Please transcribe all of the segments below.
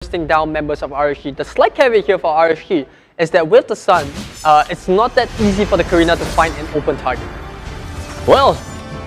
bursting down members of RSG. The slight caveat here for RSG is that with the Sun, it's not that easy for the Karina to find an open target. Well,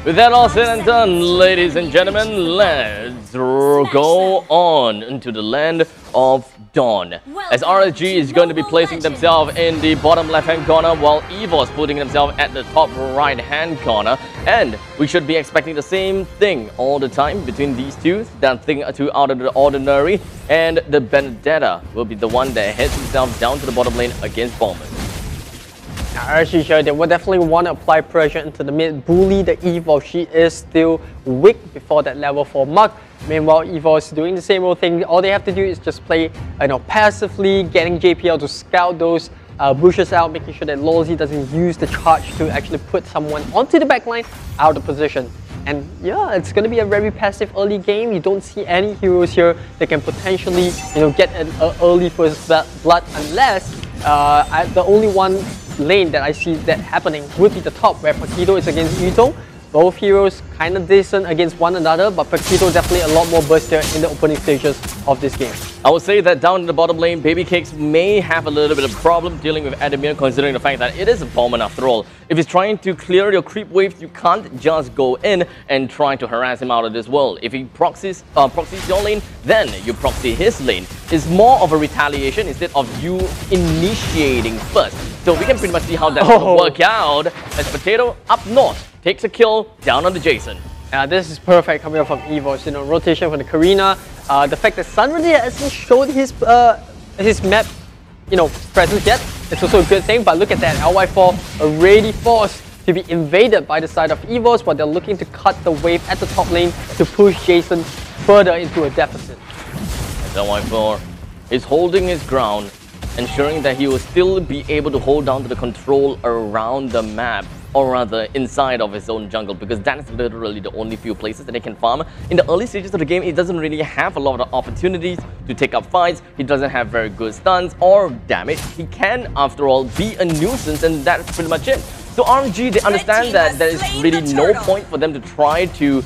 with that all said and done, ladies and gentlemen, let's go on into the land of Dawn. As RSG is going to be placing themselves in the bottom left-hand corner, while EVOS putting themselves at the top right-hand corner. And we should be expecting the same thing all the time between these two. That thing too out of the ordinary. And the Benedetta will be the one that heads himself down to the bottom lane against Bombers. Now, RSG sure they will definitely want to apply pressure into the mid, bully the EVOS. She is still weak before that level 4 mark. Meanwhile, EVOS doing the same old thing. All they have to do is just play, passively, getting JPL to scout those bushes out, making sure that Lolzy doesn't use the charge to actually put someone onto the backline out of position. And yeah, it's going to be a very passive early game. You don't see any heroes here that can potentially, get an early first blood unless the only one lane that I see that happening would be the top, where Paquito is against Yuto. Both heroes kind of decent against one another, but Paquito definitely a lot more burstier in the opening stages of this game. I would say that down in the bottom lane, Baby Cakes may have a little bit of problem dealing with Adamir, considering the fact that it is a Bowman after all. If he's trying to clear your creep waves, you can't just go in and try to harass him out of this world. If he proxies your lane, then you proxy his lane. It's more of a retaliation instead of you initiating first. So we can pretty much see how that will work out as Potato up north takes a kill down on the Jason. This is perfect coming up from EVOS. Rotation for the Karina. The fact that Sun really hasn't showed his map, presence yet, it's also a good thing. But look at that, LY4 already forced to be invaded by the side of EVOS, but they're looking to cut the wave at the top lane to push Jason further into a deficit. LY4 is holding his ground, ensuring that he will still be able to hold down to the control around the map, or rather inside of his own jungle, because that is literally the only few places that he can farm. In the early stages of the game, he doesn't really have a lot of opportunities to take up fights. He doesn't have very good stuns or damage. He can, after all, be a nuisance, and that's pretty much it. So RSG, they understand that there is really no point for them to try to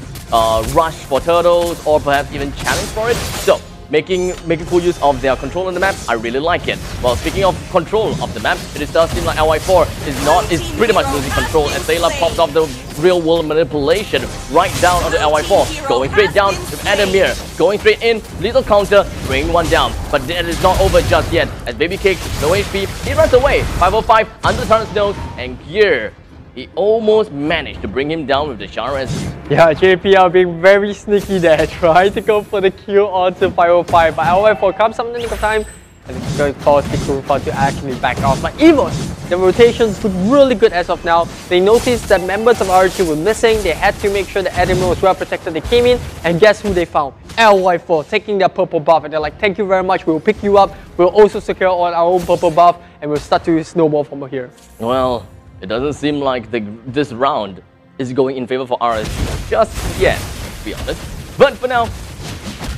rush for turtles or perhaps even challenge for it. So making full use of their control on the map, I really like it. Well, speaking of control of the map, it does seem like LY4 is pretty much losing control, as Sayla popped off the real world manipulation right down onto LY4, going straight down with Adamir, going straight in, little counter, bringing one down. But that is not over just yet, as Baby Cake, no HP, he runs away, 505 under the Turnip's nose, and here he almost managed to bring him down with the RSG. Yeah, JPL being very sneaky there, trying to go for the kill onto 505, but LY4 comes up in the nick of time, and it's going to cause the Kurufa to actually back off. But EVOS, the rotations look really good as of now. They noticed that members of RSG were missing. They had to make sure that Admiral was well protected. They came in, and guess who they found? LY4 taking their purple buff, and they're like, thank you very much, we'll pick you up, we'll also secure on our own purple buff, and we'll start to snowball from here. Well, it doesn't seem like this round is going in favor for RSG just yet, to be honest. But for now,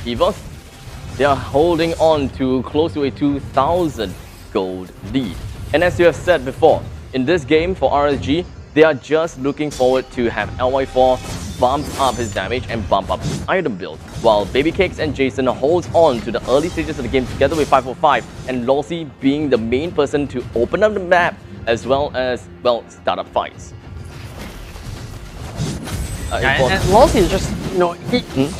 EVOS, they are holding on to close to a 2,000 gold lead. And as you have said before, in this game for RSG, they are just looking forward to have LY4 bump up his damage and bump up his item build, while Baby Cakes and Jason holds on to the early stages of the game together with 505, and Lolzy being the main person to open up the map as well as, well, start up fights. And Lolzy is just,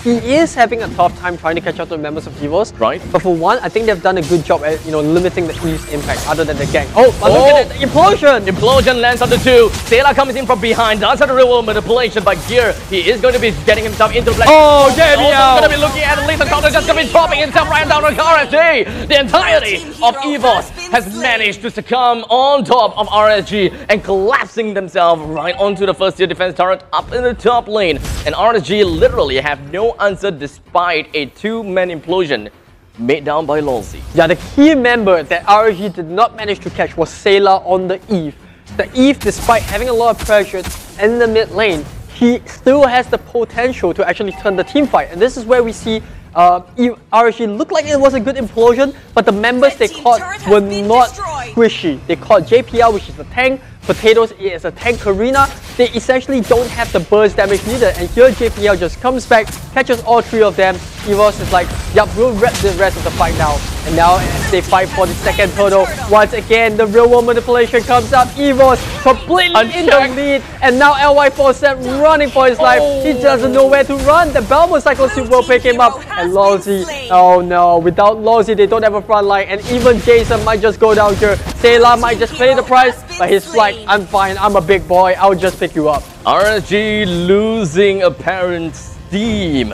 he is having a tough time trying to catch up to the members of EVOS. Right. But for one, I think they've done a good job at, limiting the Eve's impact other than the gang. Oh, but look at it, Implosion! Implosion lands on the 2. Sayla comes in from behind, does have the real world manipulation, but here he is going to be getting himself into the black. Oh, JBL! Also going to be looking at the lethal counter, just going to be dropping himself right down on RSG. The entirety of EVOS has managed to succumb on top of RSG and collapsing themselves right onto the first tier defense turret up in the top lane. And RSG literally have no answer despite a 2-man implosion made down by Lolzy. Yeah, the key member that RSG did not manage to catch was Sayla on the Eve. The Eve, despite having a lot of pressure in the mid lane, he still has the potential to actually turn the team fight. And this is where we see RSG looked like it was a good implosion, but the members they caught were not squishy. They caught JPL, which is the tank, Potatoes is a tank arena. They essentially don't have the burst damage needed, and here JPL just comes back, catches all three of them. EVOS is like, yup, we'll wrap the rest of the fight now. And now as they fight for the second turtle, once again the real world manipulation comes up. EVOS completely in the lead, and now LY4 set running for his life. He doesn't know where to run. The Bell Motorcycle Suit will pick him up, and Lawsy, oh no, without Lawsy they don't have a front line, and even Jason might just go down here. Sayla might just pay the price, but he's like, I'm fine, I'm a big boy, I'll just pick you up. RSG losing apparent steam,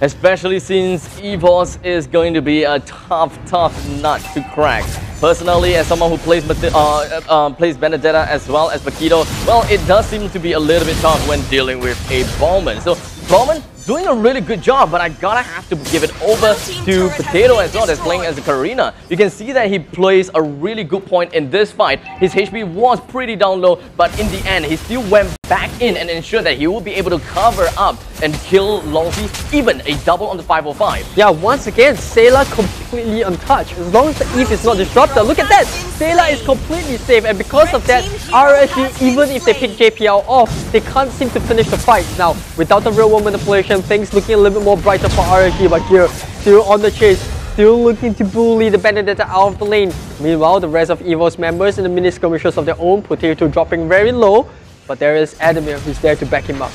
especially since EVOS is going to be a tough nut to crack. Personally, as someone who plays Benedetta as well as Paquito, well, it does seem to be a little bit tough when dealing with a Bowman. So Bowman doing a really good job, but I gotta have to give it over to Potato as well, that's playing as a Karina. You can see that he plays a really good point in this fight. His HP was pretty down low, but in the end, he still went back in and ensured that he will be able to cover up and kill Lawsy, even a double on the 505. Yeah, once again, Sayla completely untouched. As long as the Eve is not disrupted, look at that! Sayla is completely safe, and because of that, RSG, even if they pick JPL off, they can't seem to finish the fight. Now, without the real world manipulation, things looking a little bit more brighter for RSG, but here, still on the chase, still looking to bully the Benedetta out of the lane. Meanwhile, the rest of EVOS members in the mini skirmishes of their own, Potato dropping very low, but there is Adamir who's there to back him up.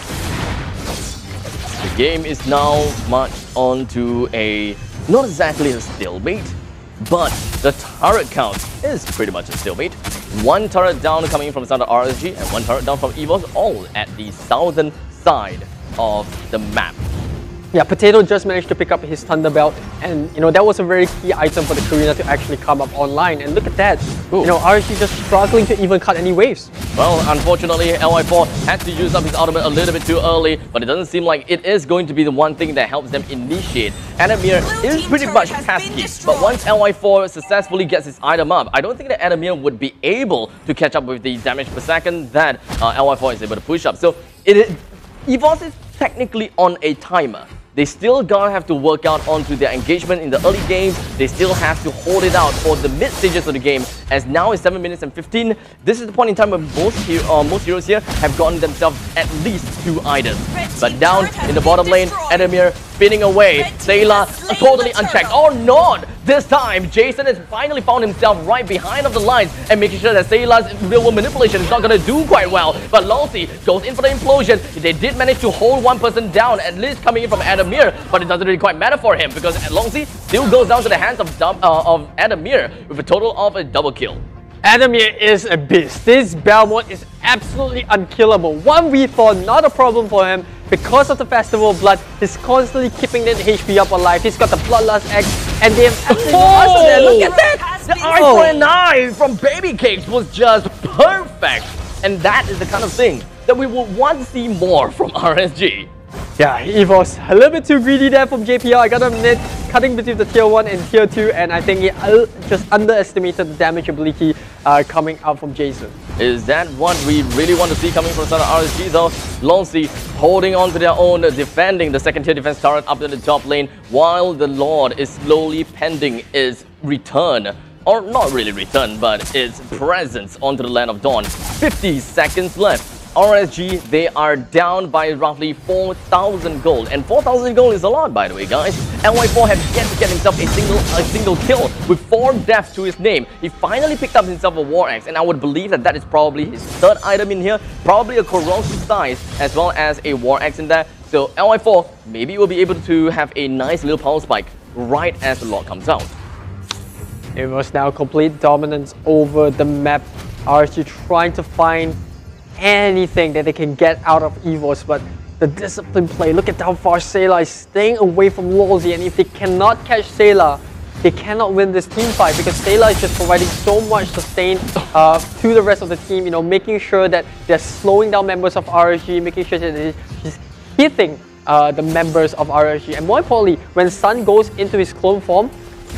The game is now marched on to a, not exactly a stalemate, but the turret count is pretty much a stalemate. One turret down coming from the side of RSG and one turret down from EVOS, all at the southern side of the map. Yeah, Potato just managed to pick up his Thunderbelt, and you know that was a very key item for the Karina to actually come up online. And look at that, you know, RSG just struggling to even cut any waves. Well, unfortunately, LY4 had to use up his ultimate a little bit too early, but it doesn't seem like it is going to be the one thing that helps them initiate. Adamir is pretty much pesky, but once LY4 successfully gets his item up, I don't think that Adamir would be able to catch up with the damage per second that LY4 is able to push up. So EVOS is technically on a timer. They still gonna have to work out onto their engagement in the early games. They still have to hold it out for the mid stages of the game, as now is 7 minutes and 15. This is the point in time where most heroes here have gotten themselves at least 2 items. But down in the bottom lane, Adamir spinning away. Sayla totally unchecked. Or not! This time, Jason has finally found himself right behind of the lines and making sure that Sayla's real world manipulation is not going to do quite well. But Lawsy goes in for the implosion. They did manage to hold one person down, at least coming in from Adamir, but it doesn't really quite matter for him because Lawsy still goes down to the hands of Adamir with a total of a double kill. Adamir is a beast. This Belmont is absolutely unkillable. 1v4, not a problem for him. Because of the Festival of Blood, he's constantly keeping that HP up alive. He's got the Bloodlust X, and they have absolutely no answer there. Look at that! The eye for an eye from Baby Cakes was just perfect. And that is the kind of thing that we would want to see more from RSG. Yeah, EVOS a little bit too greedy there from JPL, I gotta admit, cutting between the tier 1 and tier 2, and I think he just underestimated the damage ability coming out from Jason. Is that what we really want to see coming from Southern RSG though? Lawsy holding on to their own, defending the second tier defense turret up in the top lane, while the Lord is slowly pending its return. Or not really return, but its presence onto the Land of Dawn. 50 seconds left. RSG, they are down by roughly 4,000 gold, and 4,000 gold is a lot, by the way, guys. LY4 has yet to get himself a single kill with 4 deaths to his name. He finally picked up himself a War Axe, and I would believe that that is probably his 3rd item in here, probably a corrosive size as well as a War Axe in there. So LY4 maybe will be able to have a nice little power spike right as the Lord comes out. It was now complete dominance over the map. RSG trying to find anything that they can get out of EVOS, but the discipline play, look at how far Sayla is staying away from Lawsy, and if they cannot catch Sayla, they cannot win this team fight because Sayla is just providing so much sustain to the rest of the team, you know, making sure that they're slowing down members of RSG, making sure that he's hitting the members of RSG, and more importantly, when Sun goes into his clone form,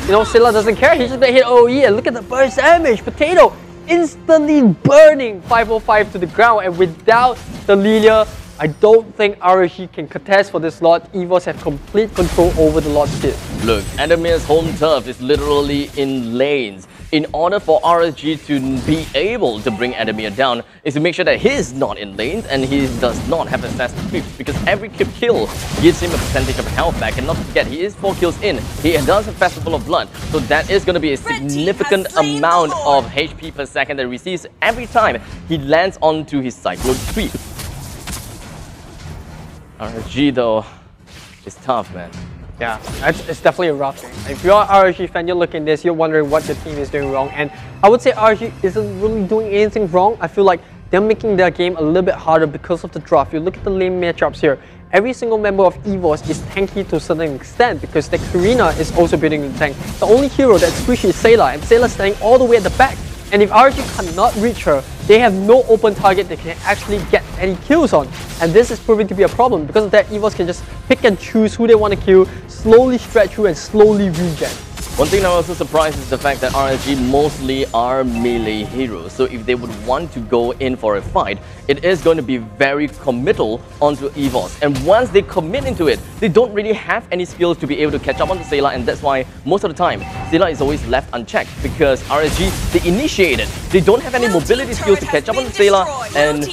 you know, Sayla doesn't care, he's just gonna hit OE, and look at the burst damage. Potato instantly burning 505 to the ground, and without the Lilia, I don't think RSG can contest for this lot. EVOS have complete control over the Lord's pit. Look, Adamir's home turf is literally in lanes. in order for RSG to be able to bring Adamir down is to make sure that he is not in lanes and he does not have access to creeps, because every creep kill gives him a percentage of health back. And not to forget, he is 4 kills in. He does have Festival of Blood, so that is going to be a significant amount of HP per second that he receives every time he lands onto his Cyclone creep. RSG though is tough, man. Yeah, it's definitely a rough game. If you're an RSG fan, you're looking at this, you're wondering what the team is doing wrong. And I would say RSG isn't really doing anything wrong. I feel like they're making their game a little bit harder because of the draft. You look at the lane matchups here. Every single member of EVOS is tanky to a certain extent because the Karina is also building the tank. The only hero that's squishy is Sayla, and Sayla's standing all the way at the back. And if RSG cannot reach her, they have no open target they can actually get any kills on. And this is proving to be a problem. Because of that, EVOS can just pick and choose who they want to kill, slowly stretch through and slowly regen. One thing that I'm also surprised is the fact that RSG mostly are melee heroes. So if they would want to go in for a fight, it is going to be very committal onto EVOS. And once they commit into it, they don't really have any skills to be able to catch up onto Sayla, and that's why most of the time, Sayla is always left unchecked because RSG, they initiate it. They don't have any mobility skills to catch up onto Sayla, and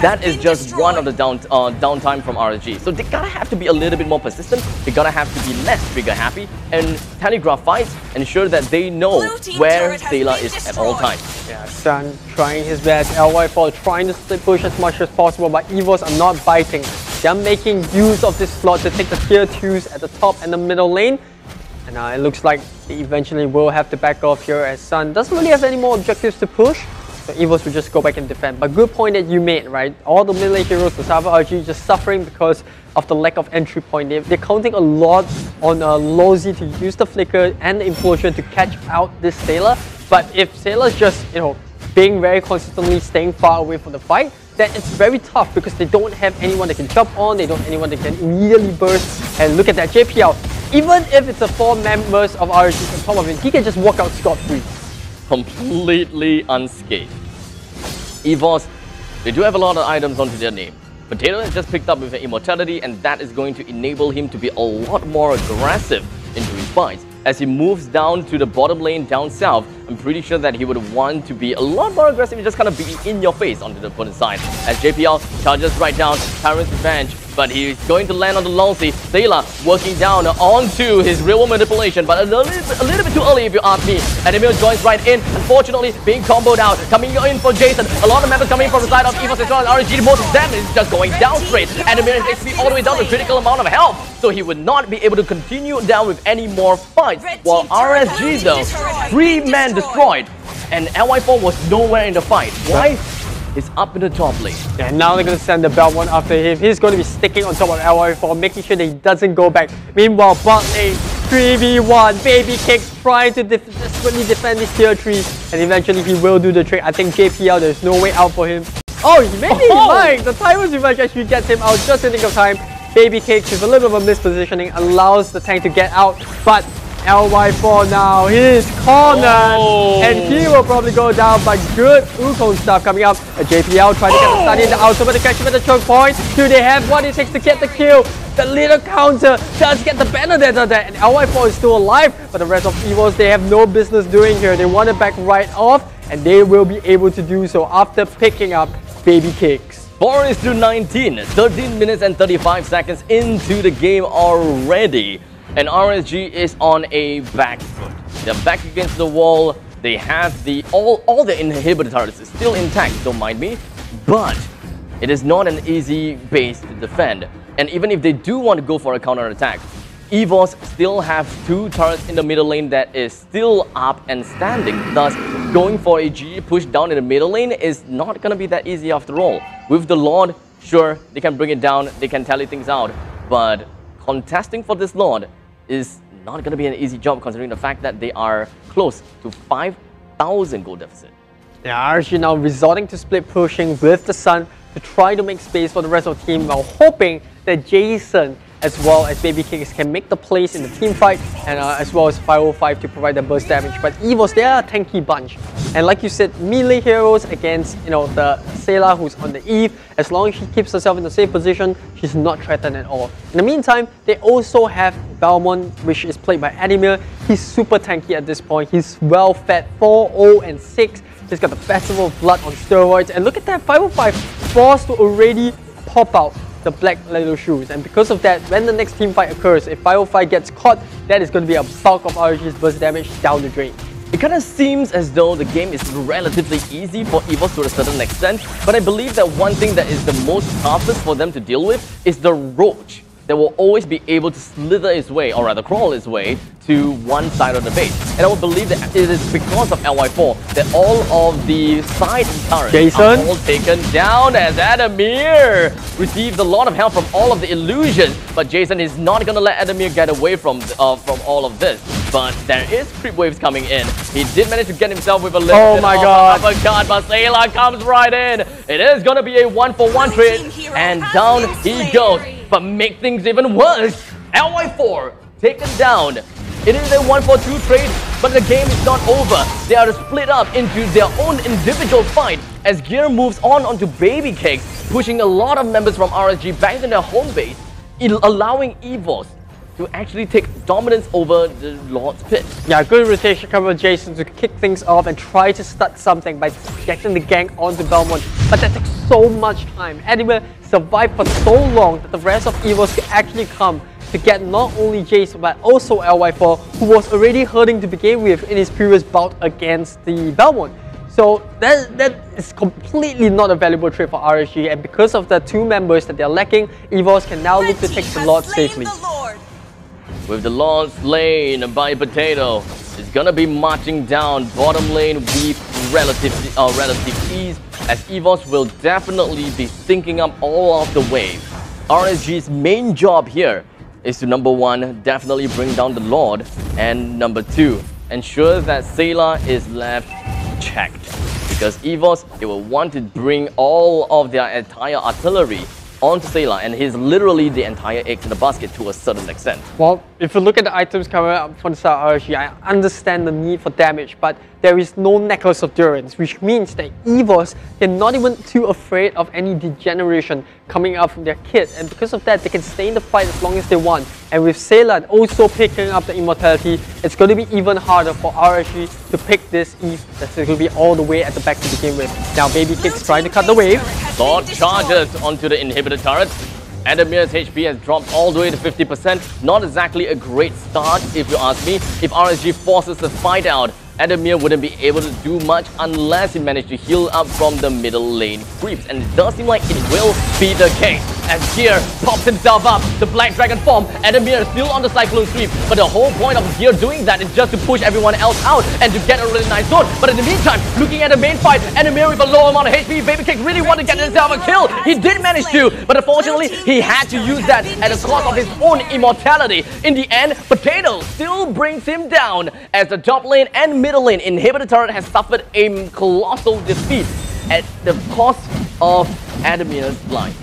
that is just one of the downtime from RSG. So they gotta have to be a little bit more persistent, they gotta have to be less trigger happy, and telegraph fights, ensure that they know where Sayla is at all times. Yeah, Sun trying his best, LY4 trying to split push as much as possible, but EVOS are not biting. They're making use of this slot to take the tier 2s at the top and the middle lane. And it looks like they eventually will have to back off here as Sun doesn't really have any more objectives to push. So EVOS will just go back and defend. But good point that you made, right? All the middle lane heroes, the Sava RG, just suffering because of the lack of entry point. They're counting a lot on Lozy to use the flicker and the implosion to catch out this Sayla. But if Sayla's just, being very consistently staying far away from the fight, then it's very tough because they don't have anyone that can jump on, they don't have anyone that can immediately burst. And look at that JPL. Even if it's the 4 members of RSG on top of it, he can just walk out scot-free. Completely unscathed. EVOS, they do have a lot of items onto their name. Potato has just picked up with an immortality, and that is going to enable him to be a lot more aggressive into his fights. As he moves down to the bottom lane down south, I'm pretty sure that he would want to be a lot more aggressive and just kind of be in your face onto the opponent's side. As JPL charges right down, Tyrant's Revenge, but he's going to land on the Lulzy. Sayla working down onto his real world manipulation, but a little bit too early if you ask me. Adamir joins right in, unfortunately being comboed out. Coming in for Jason, a lot of members coming from the side of EVOS as well as RSG. Most of them is just going down straight. Adamir is XP all the way down to a critical amount of health, so he would not be able to continue down with any more fights. While RSG though, 3 men destroyed, and LY4 was nowhere in the fight. Why? He's up in the top lane. Yeah, now they're going to send the belt one after him. He's going to be sticking on top of LY4, making sure that he doesn't go back. Meanwhile, bot lane, 3v1, Baby Cakes trying to desperately defend his tier 3, and eventually he will do the trick. I think JPL, there's no way out for him. Oh, maybe he might! The Tyrant's Revenge actually gets him out just in the nick of time. Baby Cakes with a little bit of a mispositioning allows the tank to get out, but LY4 now, he's cornered, and he will probably go down, but good Wukong stuff coming up. A JPL trying to get the study in the outside, but to catch him at the choke point. Do they have what it takes to get the kill? The little counter does get the benefit of that, and LY4 is still alive, but the rest of EVOS, they have no business doing here. They want it back right off, and they will be able to do so after picking up Baby Cakes. 4:19, 13 minutes and 35 seconds into the game already. And RSG is on a back foot. They're back against the wall. They have all the inhibitor turrets is still intact, don't mind me. But it is not an easy base to defend. And even if they do want to go for a counter attack, EVOS still have 2 turrets in the middle lane that is still up and standing. Thus, going for a GG push down in the middle lane is not going to be that easy after all. With the Lord, sure, they can bring it down, they can tally things out. But contesting for this Lord is not going to be an easy job considering the fact that they are close to 5,000 gold deficit. Yeah, RSG now resorting to split pushing with the Sun to try to make space for the rest of the team while hoping that Jason as well as Baby Kicks can make the plays in the team fight, and as well as 505 to provide the burst damage. But EVOS, they are a tanky bunch. And like you said, melee heroes against, you know, the Sayla who's on the Eve, as long as she keeps herself in the safe position, she's not threatened at all. In the meantime, they also have Belmont, which is played by Ademir. He's super tanky at this point. He's well fed, 4, 0, and 6. He's got the Festival of Blood on steroids. And look at that, 505 forced to already pop out the black little shoes. And because of that, when the next team fight occurs, if 505 gets caught, that is going to be a bulk of RSG's burst damage down the drain. It kind of seems as though the game is relatively easy for EVOS to a certain extent, but I believe that one thing that is the most toughest for them to deal with is the Roach that will always be able to slither its way, or rather crawl its way, to one side of the base. And I would believe that it is because of LY4 that all of the side turrets are all taken down, as Ademir receives a lot of help from all of the illusions, but Jason is not going to let Ademir get away from all of this. But there is creep waves coming in. He did manage to get himself with a little bit of uppercut, but Sayla comes right in. It is going to be a 1-for-1 trade, and down he goes. But make things even worse, LY4 taken down. It is a 1-for-2 trade, but the game is not over. They are split up into their own individual fight as Gear moves on onto Baby Cakes, pushing a lot of members from RSG back to their home base, allowing EVOS to actually take dominance over the Lord's Pit. Yeah, good rotation cover Jason to kick things off and try to start something by getting the gang onto Belmont. But that takes so much time. Ademir survived for so long that the rest of EVOS could actually come to get not only Jace but also LY4, who was already hurting to begin with in his previous bout against the Belmont. So that is completely not a valuable trade for RSG, and because of the 2 members that they're lacking, EVOS can now look to take the Lord safely. With the Lord slain by Potato, it's gonna be marching down bottom lane with relative ease, as EVOS will definitely be syncing up all of the wave. RSG's main job here is to, number 1, definitely bring down the Lord, and number 2, ensure that Sayla is left checked. Because EVOS, they will want to bring all of their entire artillery onto Sayla, and he's literally the entire egg in the basket to a certain extent. Well, if you look at the items coming up from the start of RSG, I understand the need for damage, but there is no Necklace of Durance, which means that EVOS, they're not even too afraid of any degeneration coming out from their kit, and because of that, they can stay in the fight as long as they want. And with Sayla also picking up the immortality, it's going to be even harder for RSG to pick this Eve that's going to be all the way at the back to begin with. Now Baby Kicks trying to cut the wave. Sword charges onto the inhibitor turret. Adamir's HP has dropped all the way to 50%. Not exactly a great start, if you ask me. If RSG forces the fight out, Ademir wouldn't be able to do much unless he managed to heal up from the middle lane creeps. And it does seem like it will be the case. As Gear pops himself up, the Black Dragon form, Ademir is still on the Cyclone sweep. But the whole point of Gear doing that is just to push everyone else out and to get a really nice zone. But in the meantime, looking at the main fight, Ademir with a low amount of HP, Baby Kick really wanted to get himself a kill. He did manage to, but unfortunately, he had to use that at the cost of his own immortality. In the end, Potato still brings him down as the top lane and middle lane inhibitor turret has suffered a colossal defeat at the cost of Ademir's life.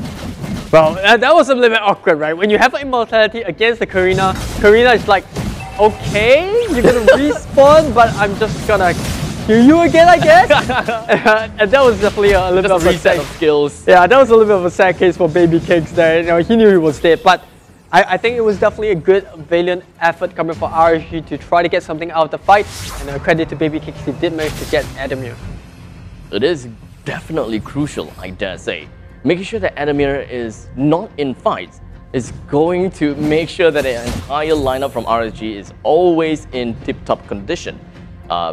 Well, that was a little bit awkward, right? When you have an immortality against the Karina is like, okay, you're gonna respawn, but I'm just gonna kill you again, I guess? And that was definitely a little bit of a sad skills. Yeah, that was a little bit of a sad case for Baby Cakes there. You know, he knew he was dead, but I think it was definitely a good, valiant effort coming for RSG to try to get something out of the fight, and credit to Baby Kicks, he did manage to get Ademir. It is definitely crucial, I dare say. Making sure that Ademir is not in fights is going to make sure that the entire lineup from RSG is always in tip-top condition.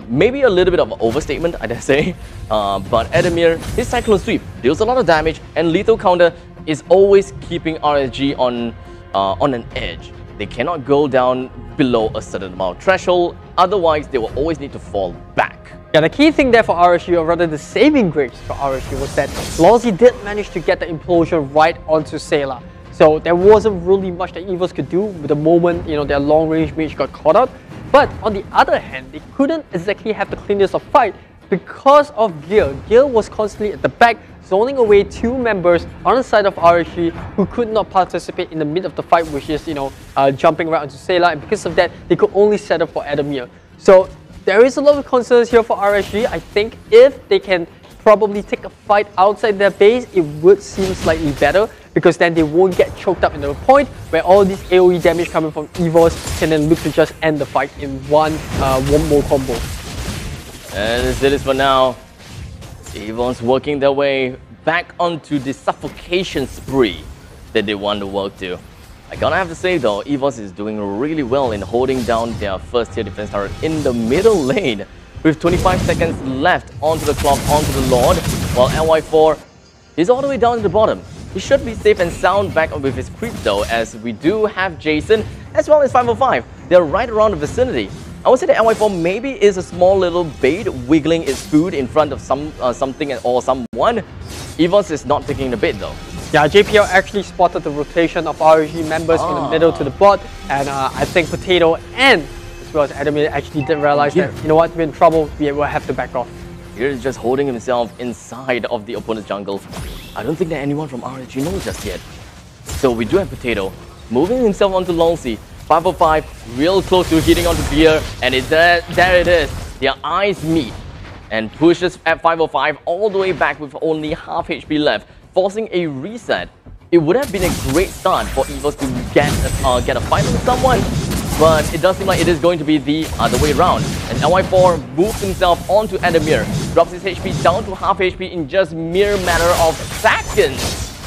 Maybe a little bit of an overstatement, I dare say, but Ademir, his Cyclone Sweep deals a lot of damage, and Lethal Counter is always keeping RSG on an edge. They cannot go down below a certain amount of threshold, otherwise they will always need to fall back. Yeah, the key thing there for RSG, or rather the saving grace for RSG, was that Lawsy did manage to get the implosion right onto Sayla. So there wasn't really much that EVOS could do with the moment, you know, their long-range mage got caught out. But on the other hand, they couldn't exactly have the cleanest of fight because of Gear. Gear was constantly at the back, zoning away 2 members on the side of RSG who could not participate in the mid of the fight, which is, jumping right onto Sayla, and because of that, they could only set up for Adamir. So there is a lot of concerns here for RSG. I think if they can probably take a fight outside their base, it would seem slightly better, because then they won't get choked up into a point where all this AoE damage coming from EVOS can then look to just end the fight in one more combo. And as it is for now, EVOS working their way back onto the suffocation spree that they want to work to. I gotta have to say though, EVOS is doing really well in holding down their first tier defense turret in the middle lane. With 25 seconds left onto the clock, onto the Lord, while LY4 is all the way down to the bottom. He should be safe and sound back with his creep though, as we do have Jason as well as 505. They're right around the vicinity. I would say that LY4 maybe is a small little bait wiggling its food in front of something or someone. EVOS is not taking the bait though. Yeah, JPL actually spotted the rotation of RSG members in the middle to the bot, and I think Potato and as well as Adamir actually did realize that, you know what, we're in trouble, we will have to back off. Here is just holding himself inside of the opponent's jungle. I don't think that anyone from RSG knows just yet. So we do have Potato moving himself onto Longsi. 505 real close to hitting onto Beer, and there it is. Their eyes meet and pushes at 505 all the way back with only half HP left, forcing a reset. It would have been a great start for EVOS to get a fight with someone, but it does seem like it is going to be the other way around. And LY4 moves himself onto Adamir, drops his HP down to half HP in just mere matter of seconds.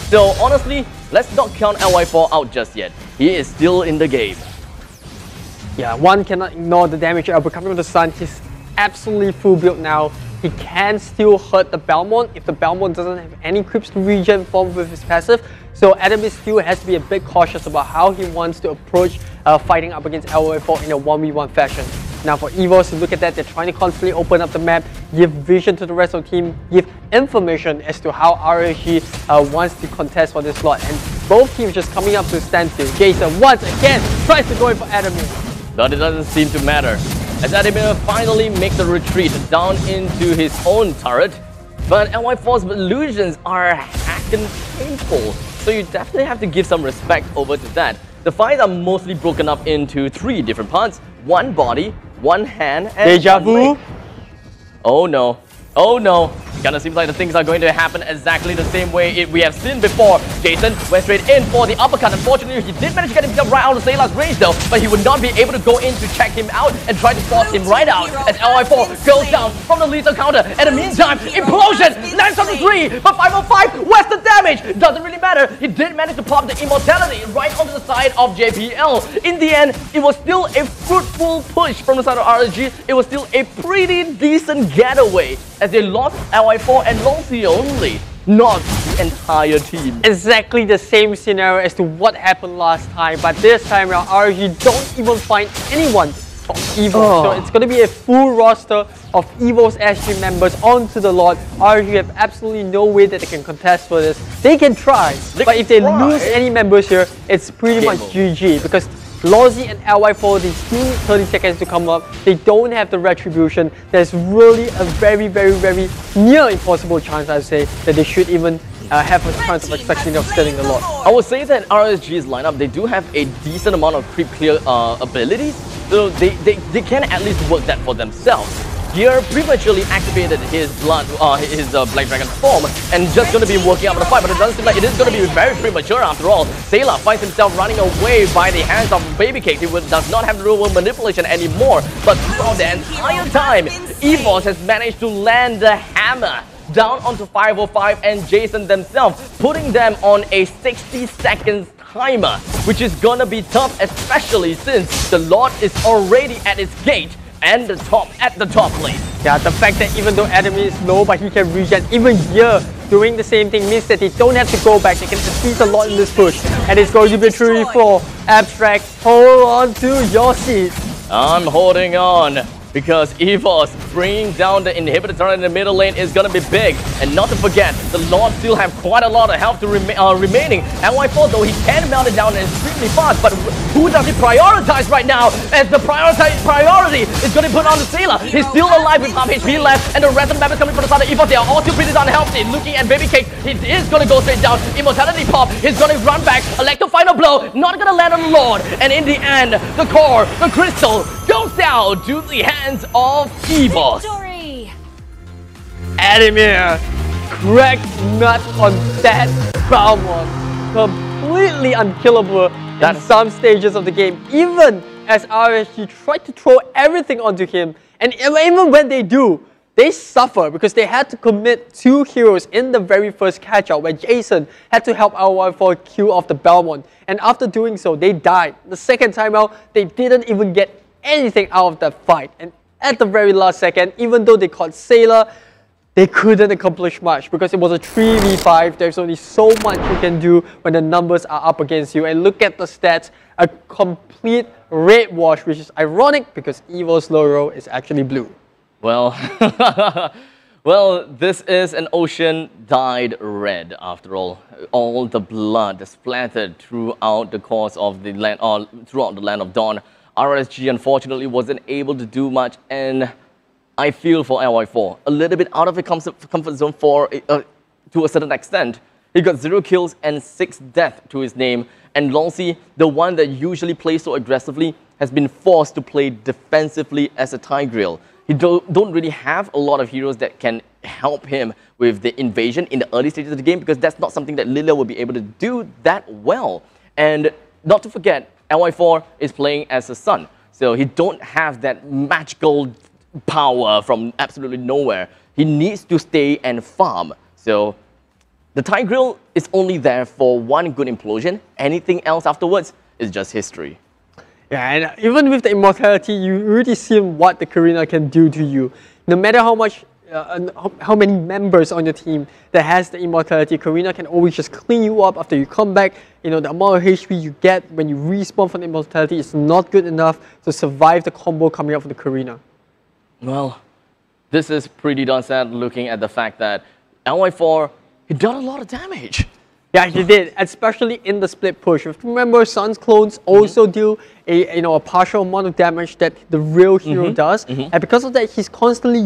So honestly, let's not count LY4 out just yet. He is still in the game. Yeah, one cannot ignore the damage output coming from the Sun. He's absolutely full build now. He can still hurt the Belmont if the Belmont doesn't have any creeps to regen form with his passive. So Adamir still has to be a bit cautious about how he wants to approach fighting up against LY4 in a 1v1 fashion. Now for EVOS, look at that, they're trying to constantly open up the map, give vision to the rest of the team, give information as to how RSG wants to contest for this slot. And both teams just coming up to a standstill. Jason once again tries to go in for Adamir. But it doesn't seem to matter, as Adamir finally makes the retreat down into his own turret. But LY4's illusions are hacking painful, so you definitely have to give some respect over to that. The fights are mostly broken up into 3 different parts: 1 body, 1 hand, and Deja vu. Oh no. Oh no. It kind of seems like the things are going to happen exactly the same way we have seen before. Jason went straight in for the uppercut. Unfortunately, he did manage to get himself right out of Sayla's range though, but he would not be able to go in to check him out and try to force him right out as LY4 goes down from the lethal counter. In the meantime, implosion lands on the 3, but 505, where's the damage? Doesn't really matter. He did manage to pop the immortality right onto the side of JPL. In the end, it was still a fruitful push from the side of RSG. It was still a pretty decent getaway, as they lost LY4 and Longsi only, not the entire team. Exactly the same scenario as to what happened last time, but this time around RSG don't even find anyone from EVOS. So it's going to be a full roster of EVOS-SG members onto the Lord. RSG have absolutely no way that they can contest for this. They can try, but if they lose any members here, it's pretty much GG, because Lozzy and LY4, they still need 30 seconds to come up. They don't have the retribution. There's really a very near impossible chance, I'd say, that they should even have a chance of succeeding of stealing the Lord. I would say that RSG's lineup, they do have a decent amount of creep clear abilities, so they can at least work that for themselves. Gear prematurely activated his Black Dragon form and just going to be working out for the fight, but it doesn't seem like it is going to be very premature after all. Sayla finds himself running away by the hands of Baby Cake. He does not have the real world manipulation anymore, but throughout the entire time, EVOS has managed to land the hammer down onto 505 and Jason themselves, putting them on a 60 seconds timer, which is gonna be tough, especially since the Lord is already at its gate and at the top lane. Yeah, the fact that even though Adamir is low, but he can regen, even Gear doing the same thing means that they don't have to go back. They can defeat a lot in this push. And it's going to be 3-4. Abstract, hold on to your seat. I'm holding on, because EVOS bringing down the inhibitor turret in the middle lane is going to be big. And not to forget, the Lord still have quite a lot of health to remaining. NY4 though, he can melt it down extremely fast, but who does he prioritize right now? As the priority is going to put on the Sailor. He's still alive with half HP left, and the rest of the map is coming from the side of EVOS. They are all still pretty unhealthy. Looking at Baby Cake, he is going to go straight down. Immortality pop, he's going to run back. Electro final blow, not going to land on the Lord. And in the end, the core, the crystal, goes down to the hands of EVOS. Victory! Adamir cracked nuts on that Balmond. Completely unkillable in some stages of the game. Even as RSG tried to throw everything onto him. And even when they do, they suffer because they had to commit 2 heroes in the very first catch-out where Jason had to help R14 kill off the Belmont. And after doing so, they died. The second time out, they didn't even get anything out of that fight. And at the very last second, even though they caught Sailor, they couldn't accomplish much because it was a 3v5. There's only so much you can do when the numbers are up against you. And look at the stats, a complete red wash, which is ironic because EVO's logo is actually blue. Well, well, this is an ocean dyed red after all. All the blood splattered throughout the course of the land, throughout the land of Dawn. RSG unfortunately wasn't able to do much, and I feel for LY4 a little bit out of his comfort zone to a certain extent. He got 0 kills and 6 deaths to his name, and Longsi, the one that usually plays so aggressively, has been forced to play defensively as a Tigreal. He don't really have a lot of heroes that can help him with the invasion in the early stages of the game because that's not something that Lilia will be able to do that well. And not to forget, LY4 is playing as a Sun, so he don't have that magical power from absolutely nowhere. He needs to stay and farm. So the Tigreal is only there for one good implosion. Anything else afterwards is just history. Yeah, and even with the immortality, you really see what the Karina can do to you. No matter how much, how many members on your team that has the immortality, Karina can always just clean you up after you come back. You know, the amount of HP you get when you respawn from the immortality is not good enough to survive the combo coming up for the Karina. Well, this is pretty darn sad looking at the fact that LY4, he done a lot of damage. Yeah, he did, especially in the split push. If you remember, Sun's clones also do a partial amount of damage that the real hero does, and because of that, he's constantly